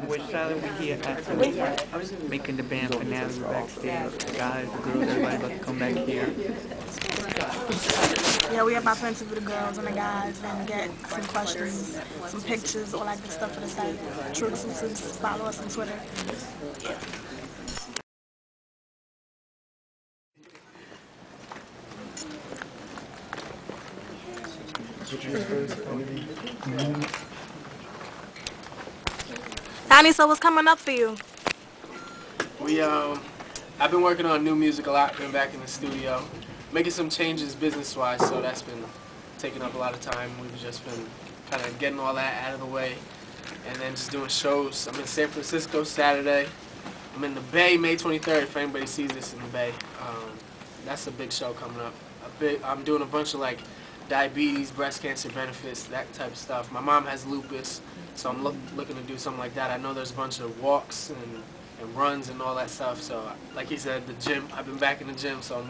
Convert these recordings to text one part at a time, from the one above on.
We're silent. We're here at making the band finale backstage. The guys, the girls, everybody about to come back here. Yeah, we about to interview the girls and the guys and get some questions, some pictures, all that good stuff for the site. True exclusives. Follow us on Twitter. Yeah. Donnie, so what's coming up for you? I've been working on new music a lot, been back in the studio, making some changes business-wise, so that's been taking up a lot of time. We've just been kind of getting all that out of the way, and then just doing shows. I'm in San Francisco Saturday. I'm in the Bay May 23rd, if anybody sees this in the Bay. That's a big show coming up. I'm doing a bunch of like diabetes, breast cancer benefits, that type of stuff. My mom has lupus, so I'm looking to do something like that. I know there's a bunch of walks and runs and all that stuff. So like he said, the gym, I've been back in the gym, so I'm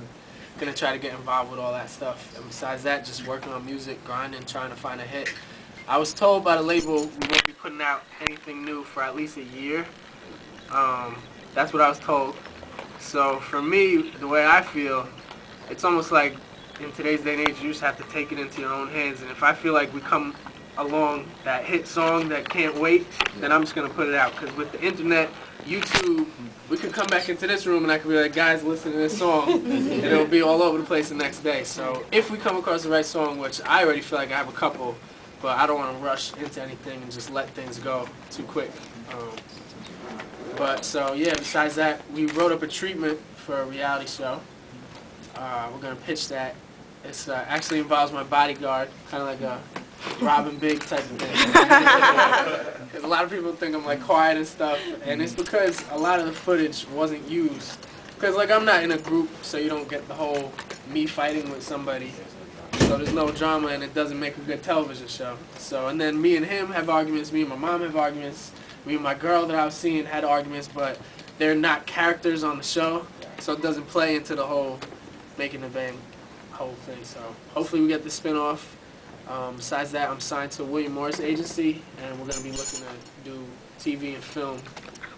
going to try to get involved with all that stuff. And besides that, just working on music, grinding, trying to find a hit. I was told by the label we won't be putting out anything new for at least a year. That's what I was told. So for me, the way I feel, it's almost like in today's day and age, you just have to take it into your own hands. And if I feel like we come along that hit song that can't wait, then I'm just going to put it out. Because with the internet, YouTube, we could come back into this room and I could be like, guys, listen to this song, and it'll be all over the place the next day. So if we come across the right song, which I already feel like I have a couple, but I don't want to rush into anything and just let things go too quick. So yeah, besides that, we wrote up a treatment for a reality show. We're going to pitch that. It actually involves my bodyguard, kind of like a Robin Big type of thing. Because a lot of people think I'm like quiet and stuff, and it's because a lot of the footage wasn't used. Because like I'm not in a group, so you don't get the whole me fighting with somebody. So there's no drama, and it doesn't make a good television show. So and then me and him have arguments. Me and my mom have arguments. Me and my girl that I was seeing had arguments, but they're not characters on the show, so it doesn't play into the whole making the band whole thing. So hopefully we get the spin-off. Besides that, I'm signed to a William Morris agency, and we're going to be looking to do TV and film.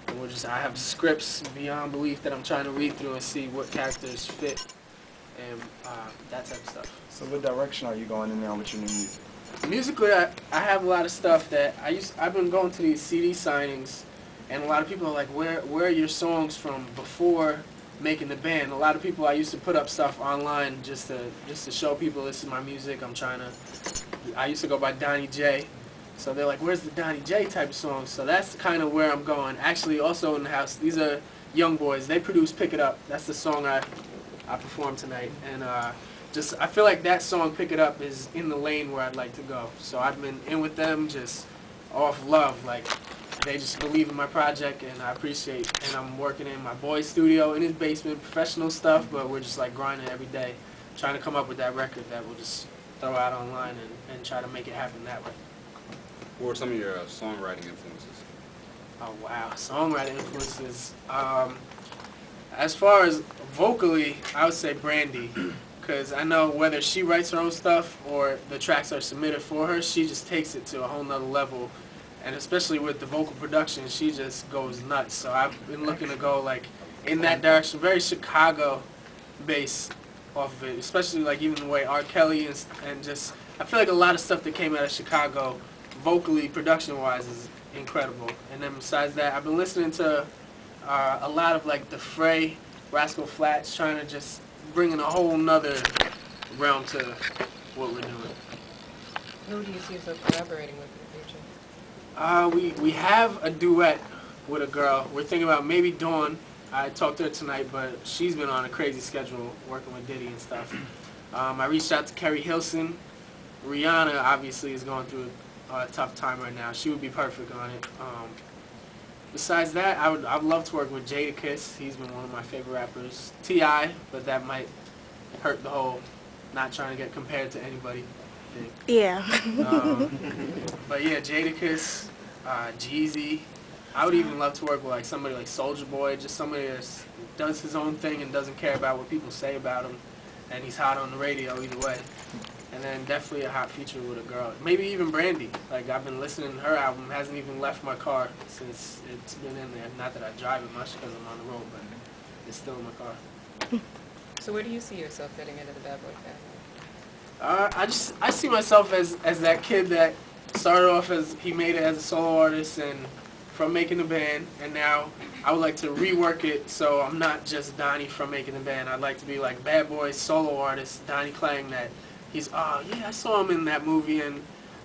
And I have scripts beyond belief that I'm trying to read through and see what characters fit and that type of stuff. So what direction are you going in now with your new music? Musically, I have a lot of stuff that I've been going to these CD signings, and a lot of people are like, where are your songs from before making the band? A lot of people, I used to put up stuff online just to show people this is my music. I used to go by Donnie J, so they're like, where's the Donnie J type of songs? So that's kind of where I'm going. Actually, also in the house, these are young boys. They produce Pick It Up. That's the song I performed tonight, and I feel like that song Pick It Up is in the lane where I'd like to go. So I've been in with them just off love, like they just believe in my project, and I appreciate. And I'm working in my boy's studio in his basement, professional stuff, but we're just like grinding every day, trying to come up with that record that we'll just throw out online and try to make it happen that way. What are some of your songwriting influences? Oh wow, songwriting influences. As far as vocally, I would say Brandy, because I know whether she writes her own stuff or the tracks are submitted for her, she just takes it to a whole nother level. And especially with the vocal production, she just goes nuts. So I've been looking to go like in that direction, very Chicago based off of it, especially like even the way R. Kelly and just, I feel like a lot of stuff that came out of Chicago, vocally, production-wise, is incredible. And then besides that, I've been listening to a lot of like the Fray, Rascal Flatts, trying to just bring in a whole nother realm to what we're doing. Who do you see yourself collaborating with in the future? We have a duet with a girl. We're thinking about maybe Dawn. I talked to her tonight, but she's been on a crazy schedule working with Diddy and stuff. I reached out to Kerry Hilson. Rihanna obviously is going through a tough time right now. She would be perfect on it. Besides that, I'd love to work with Jadakiss. He's been one of my favorite rappers. T.I., but that might hurt the whole not trying to get compared to anybody thing. Yeah. But yeah, Jadakiss, Jeezy. I would even love to work with like somebody like Soulja Boy, just somebody that does his own thing and doesn't care about what people say about him, and he's hot on the radio either way. And then definitely a hot feature with a girl. Maybe even Brandy. Like, I've been listening to her album. Hasn't even left my car since it's been in there. Not that I drive it much because I'm on the road, but it's still in my car. So where do you see yourself fitting into the Bad Boy family? I see myself as that kid that started off as, he made it as a solo artist and from making the band, and now I would like to rework it so I'm not just Donnie from making the band. I'd like to be like Bad Boy solo artist, Donnie Klang, that he's, oh yeah, I saw him in that movie, and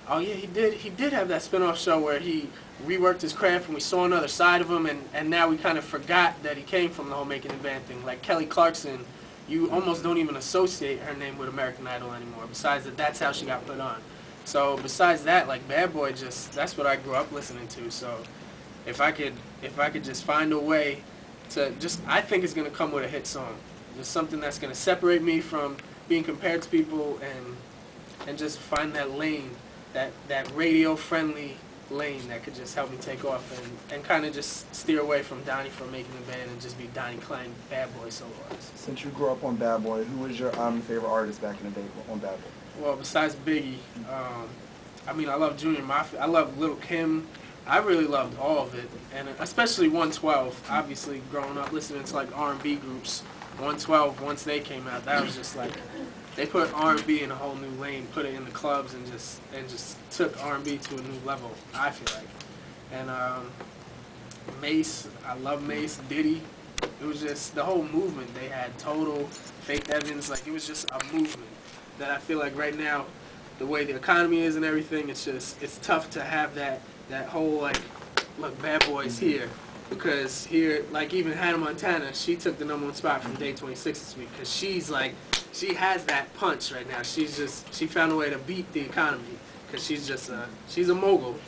oh yeah, he did have that spin-off show where he reworked his craft and we saw another side of him, and now we kind of forgot that he came from the whole making the band thing. Like Kelly Clarkson, you almost don't even associate her name with American Idol anymore, besides that that's how she got put on. So besides that, like Bad Boy, just, that's what I grew up listening to. So if I could just find a way to just, I think it's going to come with a hit song. Just something that's going to separate me from being compared to people, and just find that lane, that radio-friendly lane that could just help me take off and kind of just steer away from Donnie from making the band and just be Donnie Klang, Bad Boy solo artist. Since you grew up on Bad Boy, who was your favorite artist back in the day on Bad Boy? Well, besides Biggie, I mean, I love Junior Mafia. I love Lil' Kim. I really loved all of it, and especially 112. Obviously, growing up listening to like R&B groups, 112, once they came out, that was just like, they put R&B in a whole new lane, put it in the clubs, and just took R&B to a new level, I feel like. And Mace, I love Mace, Diddy. It was just the whole movement they had, Total, Faith Evans, like it was just a movement that I feel like right now, the way the economy is and everything, it's tough to have that whole like, look, Bad Boy's here. Because here, like even Hannah Montana, she took the number 1 spot from Day 26 this week. Because she's like, she has that punch right now. She found a way to beat the economy. Because she's a mogul.